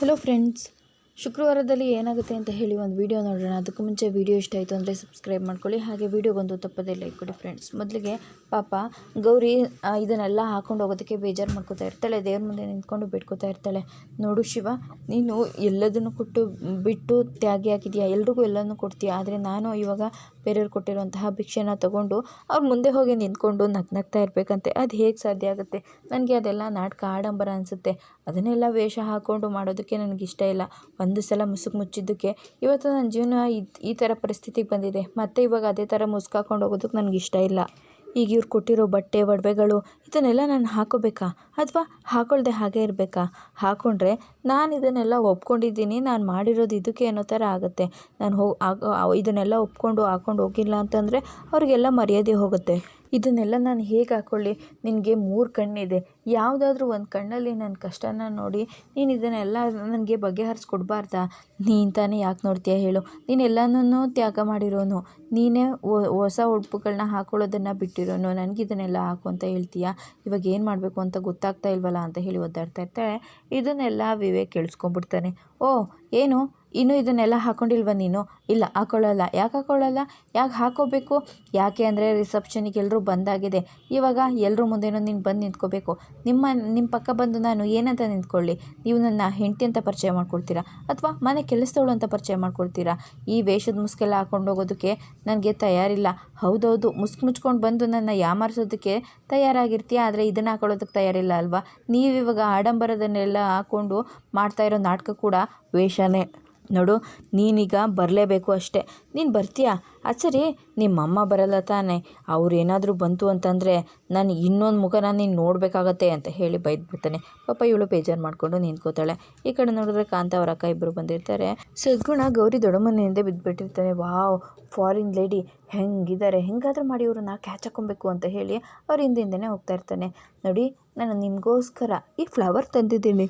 Hello friends, ಶುಕ್ರವಾರದಲ್ಲಿ ಏನಾಗುತ್ತೆ ಅಂತ ಹೇಳಿ ಒಂದು ವಿಡಿಯೋ ನೋಡೋಣ. ಅದಕ್ಕೂ ಮುಂಚೆ ವಿಡಿಯೋ ಇಷ್ಟ ಆಯಿತು ಅಂದರೆ ಸಬ್ಸ್ಕ್ರೈಬ್ ಮಾಡ್ಕೊಳ್ಳಿ, ಹಾಗೆ ವಿಡಿಯೋಗೊಂದು ತಪ್ಪದೇ ಲೈಕ್ ಕೊಡಿ ಫ್ರೆಂಡ್ಸ್. ಮೊದಲಿಗೆ ಪಾಪ ಗೌರಿ ಇದನ್ನೆಲ್ಲ ಹಾಕೊಂಡು ಹೋಗೋದಕ್ಕೆ ಬೇಜಾರು ಮಾಡ್ಕೋತಾ ಇರ್ತಾಳೆ. ದೇವ್ರ ಮುಂದೆ ನಿಂತ್ಕೊಂಡು ಬಿಟ್ಕೋತಾ ಇರ್ತಾಳೆ. ನೋಡು ಶಿವ, ನೀನು ಎಲ್ಲದನ್ನು ಕೊಟ್ಟು ಬಿಟ್ಟು ತ್ಯಾಗಿ ಹಾಕಿದ್ಯಾ, ಎಲ್ರಿಗೂ ಎಲ್ಲನೂ ಕೊಡ್ತೀಯಾ, ಆದರೆ ನಾನು ಇವಾಗ ಬೇರೆಯವ್ರು ಕೊಟ್ಟಿರುವಂತಹ ಭಿಕ್ಷೆನ ತೊಗೊಂಡು ಅವ್ರ ಮುಂದೆ ಹೋಗಿ ನಿಂತ್ಕೊಂಡು ನಗ್ನಗ್ತಾ ಇರಬೇಕಂತೆ. ಅದು ಹೇಗೆ ಸಾಧ್ಯ ಆಗುತ್ತೆ? ನನಗೆ ಅದೆಲ್ಲ ನಾಟಕ ಆಡಂಬರ ಅನಿಸುತ್ತೆ. ಅದನ್ನೆಲ್ಲ ವೇಷ ಹಾಕ್ಕೊಂಡು ಮಾಡೋದಕ್ಕೆ ನನಗಿಷ್ಟ ಇಲ್ಲ. ಒಂದು ಸಲ ಮುಸುಕು ಮುಚ್ಚಿದ್ದಕ್ಕೆ ಇವತ್ತು ನನ್ನ ಜೀವನ ಈ ಥರ ಪರಿಸ್ಥಿತಿಗೆ ಬಂದಿದೆ. ಮತ್ತು ಇವಾಗ ಅದೇ ಥರ ಮುಸುಕಾಕೊಂಡು ಹೋಗೋದಕ್ಕೆ ನನಗಿಷ್ಟ ಇಲ್ಲ. ಈಗ ಇವ್ರು ಕೊಟ್ಟಿರೋ ಬಟ್ಟೆ ಒಡವೆಗಳು ಇದನ್ನೆಲ್ಲ ನಾನು ಹಾಕೋಬೇಕಾ, ಅಥವಾ ಹಾಕೊಳ್ದೆ ಹಾಗೆ ಇರಬೇಕಾ? ಹಾಕ್ಕೊಂಡ್ರೆ ನಾನು ಇದನ್ನೆಲ್ಲ ಒಪ್ಕೊಂಡಿದ್ದೀನಿ, ನಾನು ಮಾಡಿರೋದು ಇದಕ್ಕೆ ಅನ್ನೋ ಥರ ಆಗುತ್ತೆ. ನಾನು ಇದನ್ನೆಲ್ಲ ಒಪ್ಕೊಂಡು ಹಾಕ್ಕೊಂಡು ಹೋಗಿಲ್ಲ ಅಂತಂದರೆ ಅವ್ರಿಗೆಲ್ಲ ಮರ್ಯಾದೆ ಹೋಗುತ್ತೆ. ಇದನ್ನೆಲ್ಲ ನಾನು ಹೇಗೆ ಹಾಕ್ಕೊಳ್ಳಿ? ನಿನಗೆ 3 ಕಣ್ಣಿದೆ. ಯಾವುದಾದ್ರೂ ಒಂದು ಕಣ್ಣಲ್ಲಿ ನನ್ನ ಕಷ್ಟನ ನೋಡಿ ನೀನು ಇದನ್ನೆಲ್ಲ ನನಗೆ ಬಗೆಹರಿಸ್ಕೊಡ್ಬಾರ್ದಾ? ನೀನು ತಾನೇ ಯಾಕೆ ನೋಡ್ತೀಯ ಹೇಳು? ನೀನು ಎಲ್ಲನೂ ತ್ಯಾಗ ಮಾಡಿರೋನು, ನೀನೇ ಹೊಸ ಉಡುಪುಗಳನ್ನ ಹಾಕೊಳ್ಳೋದನ್ನು ಬಿಟ್ಟಿರೋನು, ನನಗಿದನ್ನೆಲ್ಲ ಹಾಕು ಅಂತ ಹೇಳ್ತೀಯಾ? ಇವಾಗ ಏನು ಮಾಡಬೇಕು ಅಂತ ಗೊತ್ತಾಗ್ತಾ ಇಲ್ವಲ್ಲ ಅಂತ ಹೇಳಿ ಒದ್ದಾಡ್ತಾ ಇರ್ತಾಳೆ. ಇದನ್ನೆಲ್ಲ ವಿವೇಕ್ ಕೇಳಿಸ್ಕೊಂಡ್ಬಿಡ್ತಾನೆ. ಓ, ಏನು ಇನ್ನೂ ಇದನ್ನೆಲ್ಲ ಹಾಕ್ಕೊಂಡಿಲ್ವ ನೀನು? ಇಲ್ಲ, ಹಾಕ್ಕೊಳ್ಳಲ್ಲ. ಯಾಕೆ ಹಾಕ್ಕೊಳ್ಳಲ್ಲ? ಯಾಕೆ ಹಾಕ್ಕೋಬೇಕು? ಯಾಕೆ ಅಂದರೆ ರಿಸೆಪ್ಷನಿಗೆ ಎಲ್ಲರೂ ಬಂದಾಗಿದೆ. ಇವಾಗ ಎಲ್ಲರೂ ಮುಂದೆನೂ ನೀನು ಬಂದು ನಿಂತ್ಕೋಬೇಕು. ನಿಮ್ಮ ಪಕ್ಕ ಬಂದು ನಾನು ಏನಂತ ನಿಂತ್ಕೊಳ್ಳಿ? ನೀವು ನನ್ನ ಹೆಂಡತಿ ಅಂತ ಪರಿಚಯ ಮಾಡ್ಕೊಳ್ತೀರಾ, ಅಥವಾ ಮನೆ ಕೆಲಸದವಳು ಅಂತ ಪರಿಚಯ ಮಾಡ್ಕೊಳ್ತೀರಾ? ಈ ವೇಷದ ಮುಸ್ಕೆಲ್ಲ ಹಾಕ್ಕೊಂಡು ಹೋಗೋದಕ್ಕೆ ನನಗೆ ತಯಾರಿಲ್ಲ. ಹೌದೌದು, ಮುಚ್ಕೊಂಡು ಬಂದು ನನ್ನ ಯಾಮಾರಿಸೋದಕ್ಕೆ ತಯಾರಾಗಿರ್ತೀಯ, ಆದರೆ ಇದನ್ನು ಹಾಕೊಳ್ಳೋದಕ್ಕೆ ತಯಾರಿಲ್ಲ ಅಲ್ವಾ? ನೀವಿವಾಗ ಆಡಂಬರದನ್ನೆಲ್ಲ ಹಾಕ್ಕೊಂಡು ಮಾಡ್ತಾ ಇರೋ ನಾಟಕ ಕೂಡ ವೇಷನೇ. ನೋಡು, ನೀನೀಗ ಬರಲೇಬೇಕು ಅಷ್ಟೇ. ನೀನು ಬರ್ತೀಯಾ? ಅದು ಸರಿ, ನಿಮ್ಮಮ್ಮ ಬರಲ್ಲ ತಾನೆ? ಅವ್ರೇನಾದರೂ ಬಂತು ಅಂತಂದರೆ ನಾನು ಇನ್ನೊಂದು ಮುಖನ ನೀನು ನೋಡಬೇಕಾಗತ್ತೆ ಅಂತ ಹೇಳಿ ಬೈದ್ಬಿಡ್ತಾನೆ. ಪಾಪ ಇವಳು ಬೇಜಾರು ಮಾಡಿಕೊಂಡು ನಿಂತ್ಕೋತಾಳೆ. ಈ ಕಡೆ ನೋಡಿದ್ರೆ ಕಾಂತ ಅವ್ರ ಅಕ್ಕ ಇಬ್ಬರು ಬಂದಿರ್ತಾರೆ. ಸದ್ಗುಣ ಗೌರಿ ದೊಡ್ಡಮ್ಮನಿಂದ ಬಿದ್ದುಬಿಟ್ಟಿರ್ತಾನೆ. ವಾವ್, ಫಾರಿನ್ ಲೇಡಿ ಹೆಂಗಿದ್ದಾರೆ, ಹೆಂಗಾದರೂ ಮಾಡಿ ಇವ್ರನ್ನ ಕ್ಯಾಚ್ ಹಾಕೊಬೇಕು ಅಂತ ಹೇಳಿ ಅವ್ರ ಹಿಂದಿಂದನೇ ಹೋಗ್ತಾ ಇರ್ತಾನೆ. ನೋಡಿ, ನಾನು ನಿಮಗೋಸ್ಕರ ಈ ಫ್ಲವರ್ ತಂದಿದ್ದೀನಿ,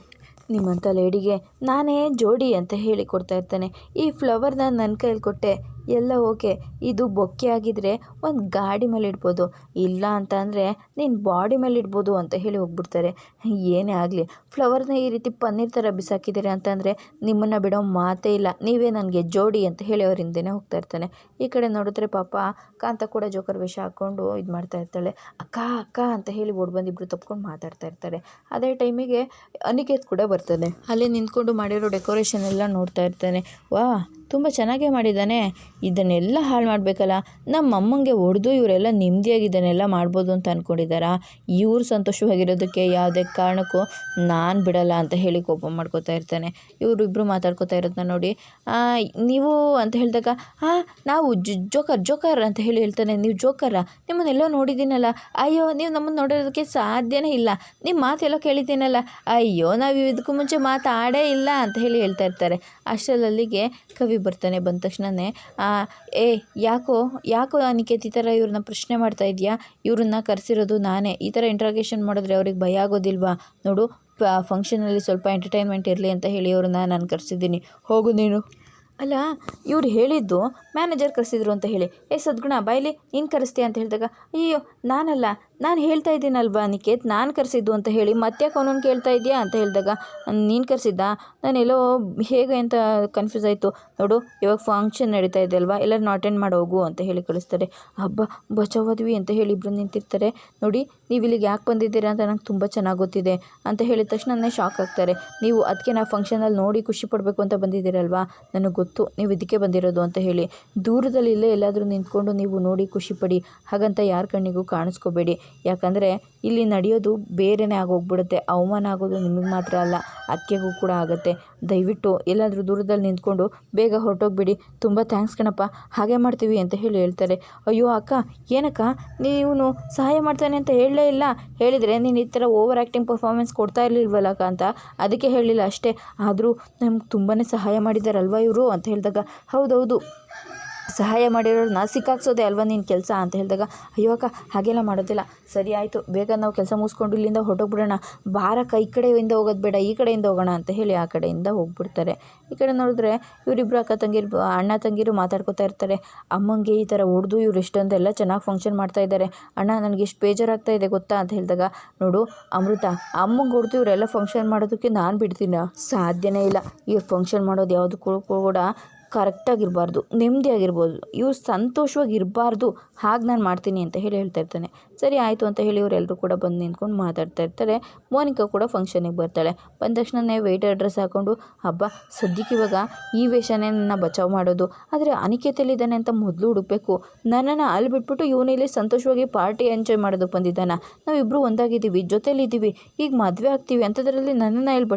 ನಿಮ್ಮಂಥ ಲೇಡಿಗೆ ನಾನೇ ಜೋಡಿ ಅಂತ ಹೇಳಿ ಕೊಡ್ತಾ ಇರ್ತಾನೆ. ಈ ಫ್ಲವರ್ನ ನನ್ನ ಕೈಲಿ ಕೊಟ್ಟೆ, ಎಲ್ಲ ಓಕೆ. ಇದು ಬೊಕ್ಕೆ ಆಗಿದ್ರೆ ಒಂದು ಗಾಡಿ ಮೇಲೆ ಇಡ್ಬೋದು, ಇಲ್ಲ ಅಂತ ಅಂದರೆ ನೀನು ಬಾಡಿ ಮೇಲೆ ಇಡ್ಬೋದು ಅಂತ ಹೇಳಿ ಹೋಗ್ಬಿಡ್ತಾರೆ. ಏನೇ ಆಗಲಿ, ಫ್ಲವರ್ನ ಈ ರೀತಿ ಪನ್ನೀರ್ ಥರ ಬಿಸಾಕಿದ್ದೀರಿ ಅಂತಂದರೆ ನಿಮ್ಮನ್ನು ಬಿಡೋ ಮಾತೇ ಇಲ್ಲ, ನೀವೇ ನನಗೆ ಜೋಡಿ ಅಂತ ಹೇಳಿ ಅವ್ರ ಹಿಂದೆನೇ ಹೋಗ್ತಾ ಇರ್ತಾನೆ. ಈ ಕಡೆ ನೋಡಿದ್ರೆ ಪಾಪ ಕಾಂತ ಕೂಡ ಜೋಕರ್ ವೇಷ ಹಾಕ್ಕೊಂಡು ಇದು ಮಾಡ್ತಾ ಇರ್ತಾಳೆ. ಅಕ್ಕ ಅಕ್ಕ ಅಂತ ಹೇಳಿ ಓಡ್ಬಂದಿಬ್ರು ತಪ್ಕೊಂಡು ಮಾತಾಡ್ತಾ ಇರ್ತಾರೆ. ಅದೇ ಟೈಮಿಗೆ ಅನಿಕೇತ್ ಕೂಡ ಬರ್ತಾನೆ. ಅಲ್ಲಿ ನಿಂತ್ಕೊಂಡು ಮಾಡಿರೋ ಡೆಕೋರೇಷನ್ ಎಲ್ಲ ನೋಡ್ತಾ ಇರ್ತಾನೆ. ವಾ, ತುಂಬ ಚೆನ್ನಾಗೇ ಮಾಡಿದ್ದಾನೆ. ಇದನ್ನೆಲ್ಲ ಹಾಳು ಮಾಡಬೇಕಲ್ಲ, ನಮ್ಮ ಅಮ್ಮಂಗೆ ಹೊಡೆದು ಇವರೆಲ್ಲ ನೆಮ್ಮದಿಯಾಗಿ ಇದನ್ನೆಲ್ಲ ಮಾಡ್ಬೋದು ಅಂತ ಅಂದ್ಕೊಂಡಿದ್ದಾರಾ? ಇವ್ರು ಸಂತೋಷವಾಗಿರೋದಕ್ಕೆ ಯಾವುದೇ ಕಾರಣಕ್ಕೂ ನಾನು ಬಿಡಲ್ಲ ಅಂತ ಹೇಳಿ ಕೋಪ ಮಾಡ್ಕೋತಾ ಇರ್ತಾನೆ. ಇವರಿಬ್ಬರು ಮಾತಾಡ್ಕೋತಾ ಇರೋದನ್ನ ನೋಡಿ ನೀವು ಅಂತ ಹೇಳಿದಾಗ ನಾವು ಜೋಕರ್ ಅಂತ ಹೇಳಿ ಹೇಳ್ತಾನೆ. ನೀವು ಜೋಕರಾ? ನಿಮ್ಮನ್ನೆಲ್ಲೋ ನೋಡಿದ್ದೀನಲ್ಲ. ಅಯ್ಯೋ, ನೀವು ನಮ್ಮನ್ನು ನೋಡೋದಕ್ಕೆ ಸಾಧ್ಯನೇ ಇಲ್ಲ. ನಿಮ್ಮ ಮಾತೆಲ್ಲ ಕೇಳಿದ್ದೀನಲ್ಲ. ಅಯ್ಯೋ, ನಾವು ಇದಕ್ಕೂ ಮುಂಚೆ ಮಾತಾಡೇ ಇಲ್ಲ ಅಂತ ಹೇಳಿ ಹೇಳ್ತಾ ಇರ್ತಾರೆ. ಅಷ್ಟರಲ್ಲಿಗೆ ಕವಿ ಬರ್ತಾನೆ. ಬಂದ ತಕ್ಷಣವೇ ಯಾಕೋ ಅನಿಕೇತ್ ಈ ಥರ ಇವ್ರನ್ನ ಪ್ರಶ್ನೆ ಮಾಡ್ತಾ ಇದೆಯಾ? ಇವ್ರನ್ನ ಕರೆಸಿರೋದು ನಾನೇ. ಈ ಥರ ಇಂಟ್ರಾಗೇಷನ್ ಮಾಡಿದ್ರೆ ಅವ್ರಿಗೆ ಭಯ ಆಗೋದಿಲ್ವಾ? ನೋಡು, ಫಂಕ್ಷನಲ್ಲಿ ಸ್ವಲ್ಪ ಎಂಟರ್ಟೈನ್ಮೆಂಟ್ ಇರಲಿ ಅಂತ ಹೇಳಿ ಅವ್ರನ್ನ ನಾನು ಕರೆಸಿದ್ದೀನಿ, ಹೋಗು ನೀನು. ಅಲ್ಲ, ಇವ್ರು ಹೇಳಿದ್ದು ಮ್ಯಾನೇಜರ್ ಕರೆಸಿದ್ರು ಅಂತ ಹೇಳಿ. ಸದ್ಗುಣ, ಬಾಯ್ಲಿ, ನೀನು ಕರೆಸ್ತೀಯ ಅಂತ ಹೇಳಿದಾಗ, ಅಯ್ಯೋ ನಾನಲ್ಲ, ನಾನು ಹೇಳ್ತಾ ಇದ್ದೀನಲ್ವಾ ನಿಕೇತ್, ನಾನು ಕರೆಸಿದ್ದು ಅಂತ ಹೇಳಿ ಮತ್ತ್ಯಾಕೆ ಅವನನ್ನು ಕೇಳ್ತಾ ಇದೆಯಾ ಅಂತ ಹೇಳಿದಾಗ, ನೀನು ಕರೆಸಿದ್ದ? ನಾನೆಲ್ಲೋ ಹೇಗೆ ಅಂತ ಕನ್ಫ್ಯೂಸ್ ಆಯಿತು. ನೋಡು, ಇವಾಗ ಫಂಕ್ಷನ್ ನಡೀತಾ ಇದೆ ಅಲ್ವಾ, ಎಲ್ಲರನ್ನೂ ಅಟೆಂಡ್ ಮಾಡಿ ಹೋಗು ಅಂತ ಹೇಳಿ ಕಳಿಸ್ತಾರೆ. ಹಬ್ಬ ಬಚಾವದ್ವಿ ಅಂತ ಹೇಳಿ ಇಬ್ಬರು ನಿಂತಿರ್ತಾರೆ. ನೋಡಿ, ನೀವು ಇಲ್ಲಿಗೆ ಯಾಕೆ ಬಂದಿದ್ದೀರಾ ಅಂತ ನಂಗೆ ತುಂಬ ಚೆನ್ನಾಗಿ ಗೊತ್ತಿದೆ ಅಂತ ಹೇಳಿದ ತಕ್ಷಣ ಶಾಕ್ ಆಗ್ತಾರೆ. ನೀವು ಅದಕ್ಕೆ ನಾವು ಫಂಕ್ಷನಲ್ಲಿ ನೋಡಿ ಖುಷಿ ಪಡಬೇಕು ಅಂತ ಬಂದಿದ್ದೀರಲ್ವಾ? ನನಗೆ ಗೊತ್ತು ನೀವು ಇದಕ್ಕೆ ಬಂದಿರೋದು ಅಂತ ಹೇಳಿ. ದೂರದಲ್ಲಿ ಇಲ್ಲೇ ಎಲ್ಲಾದರೂ ನಿಂತ್ಕೊಂಡು ನೀವು ನೋಡಿ ಖುಷಿಪಡಿ, ಹಾಗಂತ ಯಾರ ಕಣ್ಣಿಗೂ ಕಾಣಿಸ್ಕೋಬೇಡಿ. ಯಾಕಂದರೆ ಇಲ್ಲಿ ನಡೆಯೋದು ಬೇರೆಯೇ ಆಗೋಗ್ಬಿಡುತ್ತೆ. ಅವಮಾನ ಆಗೋದು ನಿಮಗೆ ಮಾತ್ರ ಅಲ್ಲ, ಅದಕ್ಕೆಗೂ ಕೂಡ ಆಗುತ್ತೆ. ದಯವಿಟ್ಟು ಎಲ್ಲಾದರೂ ದೂರದಲ್ಲಿ ನಿಂತ್ಕೊಂಡು ಬೇಗ ಹೊರಟೋಗ್ಬಿಡಿ. ತುಂಬ ಥ್ಯಾಂಕ್ಸ್ ಕಣಪ್ಪ, ಹಾಗೆ ಮಾಡ್ತೀವಿ ಅಂತ ಹೇಳಿ ಹೇಳ್ತಾರೆ. ಅಯ್ಯೋ ಅಕ್ಕ, ಏನಕ್ಕ, ನೀನು ಸಹಾಯ ಮಾಡ್ತಾನೆ ಅಂತ ಹೇಳಲೇ ಇಲ್ಲ. ಹೇಳಿದರೆ ನೀನು ಈ ಥರ ಓವರ್ ಆ್ಯಕ್ಟಿಂಗ್ ಪರ್ಫಾರ್ಮೆನ್ಸ್ ಕೊಡ್ತಾ ಇರಲಿಲ್ವಲ್ಲಕ್ಕ ಅಂತ, ಅದಕ್ಕೆ ಹೇಳಿಲ್ಲ ಅಷ್ಟೇ. ಆದರೂ ನಮ್ಗೆ ತುಂಬಾ ಸಹಾಯ ಮಾಡಿದ್ದಾರಲ್ವ ಇವರು ಅಂತ ಹೇಳಿದಾಗ, ಹೌದೌದು ಸಹಾಯ ಮಾಡಿರೋರನ್ನ ಸಿಕ್ಕಾಕ್ಸೋದೆ ಅಲ್ವಾ ನಿನ್ನ ಕೆಲಸ ಅಂತ ಹೇಳಿದಾಗ, ಅಯ್ಯೋ ಅಕ್ಕ ಹಾಗೆಲ್ಲ ಮಾಡೋದಿಲ್ಲ, ಸರಿ ಆಯಿತು ಬೇಗ ನಾವು ಕೆಲಸ ಮುಗಿಸ್ಕೊಂಡು ಇಲ್ಲಿಂದ ಹೊರಟೋಗ್ಬಿಡೋಣ, ಬಾರಕ್ಕ ಈ ಕಡೆಯಿಂದ ಹೋಗೋದು ಬೇಡ ಈ ಕಡೆಯಿಂದ ಹೋಗೋಣ ಅಂತ ಹೇಳಿ ಆ ಕಡೆಯಿಂದ ಹೋಗ್ಬಿಡ್ತಾರೆ. ಈ ಕಡೆ ನೋಡಿದ್ರೆ ಇವರಿಬ್ಬರು ಅಣ್ಣ ತಂಗಿರು ಮಾತಾಡ್ಕೊತಾ ಇರ್ತಾರೆ. ಅಮ್ಮಂಗೆ ಈ ಥರ ಹೊಡೆದು ಇವ್ರು ಎಷ್ಟೊಂದೆಲ್ಲ ಚೆನ್ನಾಗಿ ಫಂಕ್ಷನ್ ಮಾಡ್ತಾ ಇದ್ದಾರೆ, ಅಣ್ಣ ನನಗೆ ಎಷ್ಟು ಬೇಜಾರಾಗ್ತಾ ಇದೆ ಗೊತ್ತಾ ಅಂತ ಹೇಳಿದಾಗ, ನೋಡು ಅಮೃತ, ಅಮ್ಮಂಗೆ ಹೊಡೆದು ಇವರೆಲ್ಲ ಫಂಕ್ಷನ್ ಮಾಡೋದಕ್ಕೆ ನಾನು ಬಿಡ್ತೀನ, ಸಾಧ್ಯನೇ ಇಲ್ಲ. ಇವ್ರು ಫಂಕ್ಷನ್ ಮಾಡೋದು ಯಾವುದಕ್ಕೂ ಕೂಡ ಕರೆಕ್ಟಾಗಿರಬಾರ್ದು, ನೆಮ್ಮದಿಯಾಗಿರ್ಬೋದು, ಇವ್ರು ಸಂತೋಷವಾಗಿರಬಾರ್ದು, ಹಾಗೆ ನಾನು ಮಾಡ್ತೀನಿ ಅಂತ ಹೇಳ್ತಾ ಇರ್ತಾನೆ. ಸರಿ ಆಯಿತು ಅಂತ ಹೇಳಿ ಇವರೆಲ್ಲರೂ ಕೂಡ ಬಂದು ನಿಂತ್ಕೊಂಡು ಮಾತಾಡ್ತಾ ಇರ್ತಾರೆ. ಮೋನಿಕಾ ಕೂಡ ಫಂಕ್ಷನಿಗೆ ಬರ್ತಾಳೆ. ಬಂದ ತಕ್ಷಣವೇ ವೇಟರ್ ಡ್ರೆಸ್ ಹಾಕ್ಕೊಂಡು, ಹಬ್ಬ ಸದ್ಯಕ್ಕೆ ಇವಾಗ ಈ ವೇಷನೇ ನನ್ನ ಬಚಾವ್ ಮಾಡೋದು, ಆದರೆ ಅನಿಕೇತಲ್ಲಿದ್ದಾನೆ ಅಂತ ಮೊದಲು ಹುಡುಕಬೇಕು, ನನ್ನನ್ನು ಅಲ್ಲಿ ಬಿಟ್ಬಿಟ್ಟು ಇವನಿಲ್ಲಿ ಸಂತೋಷವಾಗಿ ಪಾರ್ಟಿ ಎಂಜಾಯ್ ಮಾಡೋದಕ್ಕೆ ಬಂದಿದ್ದಾನೆ, ನಾವಿಬ್ಬರು ಒಂದಾಗಿದ್ದೀವಿ, ಜೊತೆಲಿದ್ದೀವಿ, ಈಗ ಮದುವೆ ಆಗ್ತೀವಿ ಅಂಥದ್ರಲ್ಲಿ ನನ್ನನ್ನು ಇಲ್ಲಿ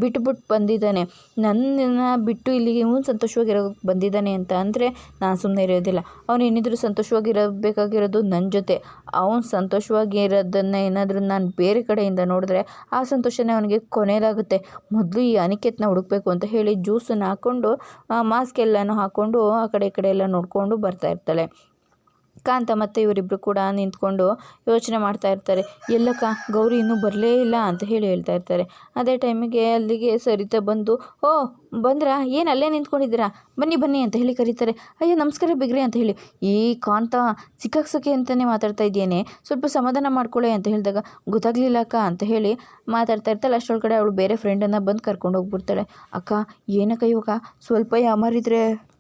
ಬಿಟ್ಬಿಟ್ಟು ಬಂದಿದ್ದಾನೆ, ನನ್ನನ್ನು ಬಿಟ್ಟು ಇಲ್ಲಿಗೆ ಇವನು ಸಂತೋಷವಾಗಿರೋಕ್ಕೆ ಬಂದಿದ್ದಾನೆ ಅಂತ ಅಂದರೆ ನಾನು ಸುಮ್ಮನೆ ಇರೋದಿಲ್ಲ. ಅವನು ಏನಿದ್ರು ಸಂತೋಷವಾಗಿರಬೇಕಾಗಿರೋದು ನನ್ನ ಜೊತೆ, ಅವನು ಸಂತೋಷವಾಗಿರೋದನ್ನು ಏನಾದರೂ ನಾನು ಬೇರೆ ಕಡೆಯಿಂದ ನೋಡಿದ್ರೆ ಆ ಸಂತೋಷನೇ ಅವನಿಗೆ ಕೊನೆಯದಾಗುತ್ತೆ. ಮೊದಲು ಈ ಅನಿಕೇತನ ಹುಡುಕಬೇಕು ಅಂತ ಹೇಳಿ ಜ್ಯೂಸನ್ನು ಹಾಕ್ಕೊಂಡು ಮಾಸ್ಕ್ ಎಲ್ಲನೂ ಹಾಕ್ಕೊಂಡು ಆ ಕಡೆ ಈ ಕಡೆ ಎಲ್ಲ ನೋಡಿಕೊಂಡು ಬರ್ತಾ ಇರ್ತಾಳೆ. ಕಾಂತ ಮತ್ತು ಇವರಿಬ್ಬರು ಕೂಡ ನಿಂತ್ಕೊಂಡು ಯೋಚನೆ ಮಾಡ್ತಾ ಇರ್ತಾರೆ. ಎಲ್ಲಕ್ಕ ಗೌರಿ ಇನ್ನೂ ಬರಲೇ ಇಲ್ಲ ಅಂತ ಹೇಳ್ತಾ ಇರ್ತಾರೆ. ಅದೇ ಟೈಮಿಗೆ ಅಲ್ಲಿಗೆ ಸರಿತಾ ಬಂದು, ಓ ಬಂದ್ರಾ, ಏನು ಅಲ್ಲೇ ನಿಂತ್ಕೊಂಡಿದ್ದೀರಾ, ಬನ್ನಿ ಅಂತ ಹೇಳಿ ಕರೀತಾರೆ. ಅಯ್ಯೋ ನಮಸ್ಕಾರ ಬಿಗ್ರಿ ಅಂತ ಹೇಳಿ, ಈ ಕಾಂತ ಸಿಕ್ಕಾಕ್ಸೋಕೆ ಅಂತಲೇ ಮಾತಾಡ್ತಾ ಇದ್ದೇನೆ, ಸ್ವಲ್ಪ ಸಮಾಧಾನ ಮಾಡ್ಕೊಳ್ಳಿ ಅಂತ ಹೇಳಿದಾಗ, ಗೊತ್ತಾಗ್ಲಿಲ್ಲ ಅಕ್ಕ ಅಂತ ಹೇಳಿ ಮಾತಾಡ್ತಾ ಇರ್ತಾಳೆ. ಅಷ್ಟೊಳಗಡೆ ಅವಳು ಬೇರೆ ಫ್ರೆಂಡನ್ನು ಬಂದು ಕರ್ಕೊಂಡು ಹೋಗ್ಬಿಡ್ತಾಳೆ. ಅಕ್ಕ ಏನಕ್ಕ ಇವಾಗ ಸ್ವಲ್ಪ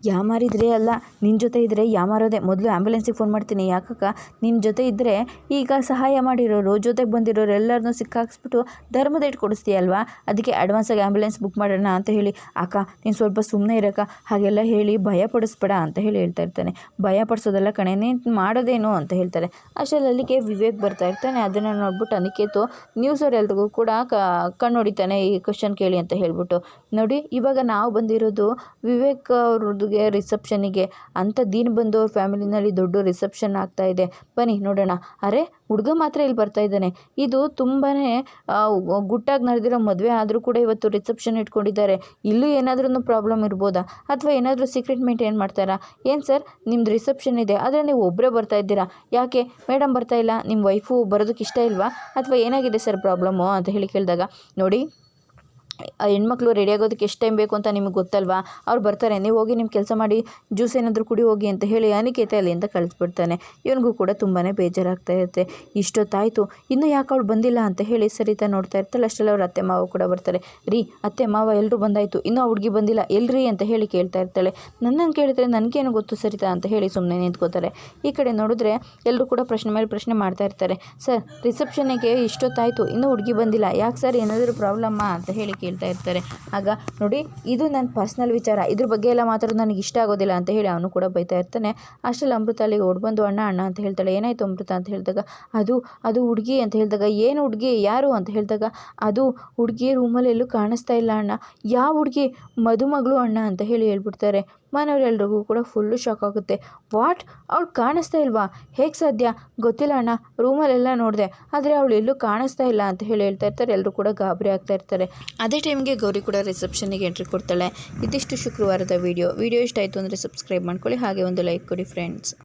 ಯಾಮಾರಿದ್ರೆ ಅಲ್ಲ, ನಿನ್ನ ಜೊತೆ ಇದ್ದರೆ ಯಾಮಾರೋದೆ, ಮೊದಲು ಆ್ಯಂಬುಲೆನ್ಸಿಗೆ ಫೋನ್ ಮಾಡ್ತೀನಿ, ಯಾಕಕ್ಕ ನಿನ್ನ ಜೊತೆ ಇದ್ದರೆ ಈಗ ಸಹಾಯ ಮಾಡಿರೋರು ಜೊತೆಗೆ ಬಂದಿರೋರು ಎಲ್ಲರನ್ನೂ ಸಿಕ್ಕಾಕ್ಸ್ಬಿಟ್ಟು ಧರ್ಮದೇಟ್ ಕೊಡಿಸ್ತೀಯಲ್ವಾ, ಅದಕ್ಕೆ ಅಡ್ವಾನ್ಸಾಗಿ ಆ್ಯಂಬುಲೆನ್ಸ್ ಬುಕ್ ಮಾಡೋಣ ಅಂತ ಹೇಳಿ, ಅಕ್ಕ ನೀನು ಸ್ವಲ್ಪ ಸುಮ್ಮನೆ ಇರಕ್ಕ, ಹಾಗೆಲ್ಲ ಹೇಳಿ ಭಯಪಡಿಸ್ಬೇಡ ಅಂತ ಹೇಳ್ತಾ ಇರ್ತಾನೆ. ಭಯಪಡಿಸೋದೆಲ್ಲ ಕಣೆ, ನೀನು ಮಾಡೋದೇನು ಅಂತ ಹೇಳ್ತಾರೆ. ಅಷ್ಟರಲ್ಲಿ ಅಲ್ಲಿಗೆ ವಿವೇಕ್ ಬರ್ತಾ ಇರ್ತಾನೆ. ಅದನ್ನು ನೋಡ್ಬಿಟ್ಟು ಅನಿಕೇತು ನ್ಯೂಸವರೆಲ್ರಿಗೂ ಕೂಡ ಕಣ್ಣೊಡಿತಾನೆ, ಈ ಕ್ವಶನ್ ಕೇಳಿ ಅಂತ ಹೇಳ್ಬಿಟ್ಟು. ನೋಡಿ ಇವಾಗ ನಾವು ಬಂದಿರೋದು ವಿವೇಕ್ ಅವ್ರದ್ದು ರಿಸೆಪ್ಷನಿಗೆ ಅಂತ ದೀನ್ ಬಂದು ಅವ್ರ ಫ್ಯಾಮಿಲಿನಲ್ಲಿ ದೊಡ್ಡ ರಿಸೆಪ್ಷನ್ ಆಗ್ತಾ ಇದೆ, ಬನ್ನಿ ನೋಡೋಣ. ಅರೆ ಹುಡುಗ ಮಾತ್ರ ಇಲ್ಲಿ ಬರ್ತಾ ಇದ್ದಾನೆ, ಇದು ತುಂಬಾ ಗುಟ್ಟಾಗಿ ನಡೆದಿರೋ ಮದುವೆ ಆದರೂ ಕೂಡ ಇವತ್ತು ರಿಸೆಪ್ಷನ್ ಇಟ್ಕೊಂಡಿದ್ದಾರೆ, ಇಲ್ಲೂ ಏನಾದ್ರೂ ಪ್ರಾಬ್ಲಮ್ ಇರ್ಬೋದಾ, ಅಥವಾ ಏನಾದರೂ ಸೀಕ್ರೆಟ್ ಮೇಂಟೈನ್ ಮಾಡ್ತಾರಾ, ಏನು ಸರ್ ನಿಮ್ದು ರಿಸೆಪ್ಷನ್ ಇದೆ ಆದರೆ ನೀವು ಒಬ್ಬರೇ ಬರ್ತಾ ಇದ್ದೀರಾ, ಯಾಕೆ ಮೇಡಮ್ ಬರ್ತಾ ಇಲ್ಲ, ನಿಮ್ಮ ವೈಫು ಬರೋದಕ್ಕೆ ಇಷ್ಟ ಇಲ್ವಾ, ಅಥವಾ ಏನಾಗಿದೆ ಸರ್ ಪ್ರಾಬ್ಲಮ್ಮು ಅಂತ ಹೇಳಿ ಕೇಳಿದಾಗ, ನೋಡಿ ಹೆಣ್ಮಕ್ಳು ರೆಡಿ ಆಗೋದಕ್ಕೆ ಎಷ್ಟು ಟೈಮ್ ಬೇಕು ಅಂತ ನಿಮಗೆ ಗೊತ್ತಲ್ವಾ, ಅವ್ರು ಬರ್ತಾರೆ, ನೀವು ಹೋಗಿ ನಿಮ್ಮ ಕೆಲಸ ಮಾಡಿ ಜ್ಯೂಸ್ ಏನಾದರೂ ಕುಡಿ ಹೋಗಿ ಅಂತ ಹೇಳಿ ಅನಿಕೇತ ಅಲ್ಲಿಂದ ಕಳಿಸ್ಬಿಡ್ತಾನೆ. ಇವನಿಗೂ ಕೂಡ ತುಂಬಾ ಬೇಜಾರಾಗ್ತಾ ಇರುತ್ತೆ. ಇಷ್ಟೊತ್ತಾಯಿತು ಇನ್ನೂ ಯಾಕೆ ಅವಳು ಬಂದಿಲ್ಲ ಅಂತ ಹೇಳಿ ಸರಿತಾ ನೋಡ್ತಾ ಇರ್ತಾಳೆ. ಅಷ್ಟೆಲ್ಲ ಅವ್ರ ಅತ್ತೆ ಮಾವ ಕೂಡ ಬರ್ತಾರೆ. ರೀ ಅತ್ತೆ ಮಾವ ಎಲ್ಲರೂ ಬಂದಾಯಿತು, ಇನ್ನೂ ಆ ಹುಡುಗಿ ಬಂದಿಲ್ಲ ಎಲ್ರಿ ಅಂತ ಹೇಳಿ ಕೇಳ್ತಾ ಇರ್ತಾಳೆ. ನನ್ನನ್ನು ಕೇಳಿದ್ರೆ ನನಗೇನು ಗೊತ್ತು ಸರಿತಾ ಅಂತ ಹೇಳಿ ಸುಮ್ಮನೆ ನಿಂತ್ಕೋತಾರೆ. ಈ ಕಡೆ ನೋಡಿದ್ರೆ ಎಲ್ಲರೂ ಕೂಡ ಪ್ರಶ್ನೆ ಮೇಲೆ ಪ್ರಶ್ನೆ ಮಾಡ್ತಾ ಇರ್ತಾರೆ. ಸರ್ ರಿಸೆಪ್ಷನ್ನಿಗೆ ಇಷ್ಟೊತ್ತಾಯಿತು ಇನ್ನೂ ಹುಡುಗಿ ಬಂದಿಲ್ಲ, ಯಾಕೆ ಸರ್ ಏನಾದರೂ ಪ್ರಾಬ್ಲಮ್ಮಾ ಅಂತ ಹೇಳಿ ಕೇಳ್ತಾ ಇರ್ತಾರೆ. ಆಗ ನೋಡಿ ಇದು ನನ್ನ ಪರ್ಸ್ನಲ್ ವಿಚಾರ, ಇದ್ರ ಬಗ್ಗೆ ಎಲ್ಲ ಮಾತಾಡೋದು ನನಗೆ ಇಷ್ಟ ಆಗೋದಿಲ್ಲ ಅಂತ ಹೇಳಿ ಅವನು ಕೂಡ ಬೈತಾ ಇರ್ತಾನೆ. ಅಷ್ಟರಲ್ಲಿ ಅಮೃತ ಅಲ್ಲಿಗೆ ಓಡ್ಬಂದು ಅಣ್ಣ ಅಂತ ಹೇಳ್ತಾಳೆ. ಏನಾಯಿತು ಅಮೃತ ಅಂತ ಹೇಳಿದಾಗ, ಅದು ಹುಡುಗಿ ಅಂತ ಹೇಳಿದಾಗ, ಏನು ಹುಡುಗಿ ಯಾರು ಅಂತ ಹೇಳಿದಾಗ, ಅದು ಹುಡುಗಿ ರೂಮಲ್ಲಿ ಎಲ್ಲೂ ಕಾಣಿಸ್ತಾ ಇಲ್ಲ ಅಣ್ಣ. ಯಾವ ಹುಡುಗಿ, ಮದುಮಗಳು ಅಣ್ಣ ಅಂತ ಹೇಳಿ ಹೇಳ್ಬಿಡ್ತಾರೆ. ಮನೆಯವರೆಲ್ರಿಗೂ ಕೂಡ ಫುಲ್ಲು ಶಾಕ್ ಆಗುತ್ತೆ. ವಾಟ್, ಅವಳು ಕಾಣಿಸ್ತಾ ಇಲ್ವಾ, ಹೇಗೆ ಸಾಧ್ಯ, ಗೊತ್ತಿಲ್ಲ ಅಣ್ಣ, ರೂಮಲ್ಲೆಲ್ಲ ನೋಡಿದೆ ಆದರೆ ಅವಳು ಎಲ್ಲೂ ಕಾಣಿಸ್ತಾ ಇಲ್ಲ ಅಂತ ಹೇಳಿ ಹೇಳ್ತಾ ಇರ್ತಾರೆ. ಎಲ್ಲರೂ ಕೂಡ ಗಾಬರಿ ಆಗ್ತಾ ಇರ್ತಾರೆ. ಅದೇ ಟೈಮ್ಗೆ ಗೌರಿ ಕೂಡ ರಿಸೆಪ್ಷನ್ನಿಗೆ ಎಂಟ್ರಿ ಕೊಡ್ತಾಳೆ. ಇದಿಷ್ಟು ಶುಕ್ರವಾರದ ವಿಡಿಯೋ ಇಷ್ಟ ಆಯಿತು ಅಂದರೆ ಸಬ್ಸ್ಕ್ರೈಬ್ ಮಾಡ್ಕೊಳ್ಳಿ, ಹಾಗೆ ಒಂದು ಲೈಕ್ ಕೊಡಿ ಫ್ರೆಂಡ್ಸ್.